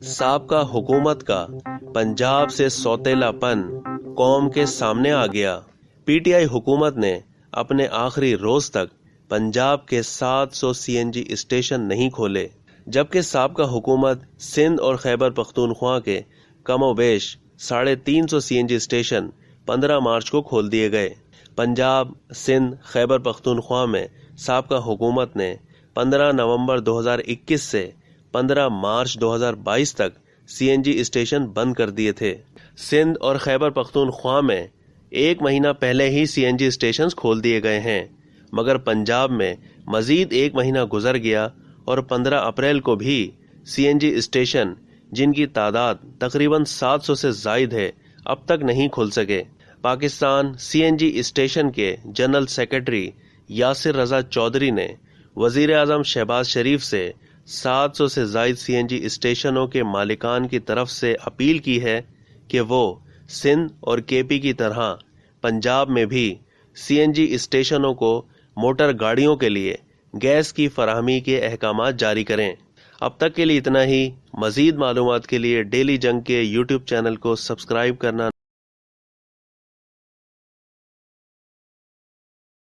سابقہ حکومت کا پنجاب سے سوتیلا پن قوم کے سامنے آ گیا۔ پی ٹی آئی حکومت نے اپنے آخری روز تک پنجاب کے 700 سی این جی اسٹیشن نہیں کھولے، جبکہ سابقہ حکومت سندھ اور خیبر پختونخوا کے کم و بیش 350 سی این جی اسٹیشن 15 مارچ کو کھول دیے گئے۔ پنجاب، سندھ، خیبر پختونخوا میں سابقہ حکومت نے 15 نومبر 2021 سے 15 مارچ 2022 تک سی این جی اسٹیشن بند کر دیے تھے۔ سندھ اور خیبر پختونخوا میں 1 مہینہ پہلے ہی سی این جی اسٹیشنز کھول دیے گئے ہیں، مگر پنجاب میں مزید 1 مہینہ گزر گیا اور 15 اپریل کو بھی سی این جی اسٹیشن، جن کی تعداد تقریباً 700 سے زائد ہے، اب تک نہیں کھل سکے۔ پاکستان سی این جی اسٹیشن کے جنرل سیکرٹری یاسر رضا چودھری نے وزیر اعظم شہباز شریف سے 700 سے زائد سی این جی اسٹیشنوں کے مالکان کی طرف سے اپیل کی ہے کہ وہ سندھ اور کے پی کی طرح پنجاب میں بھی سی این جی اسٹیشنوں کو موٹر گاڑیوں کے لیے گیس کی فراہمی کے احکامات جاری کریں۔ اب تک کے لیے اتنا ہی۔ مزید معلومات کے لیے ڈیلی جنگ کے یوٹیوب چینل کو سبسکرائب کرنا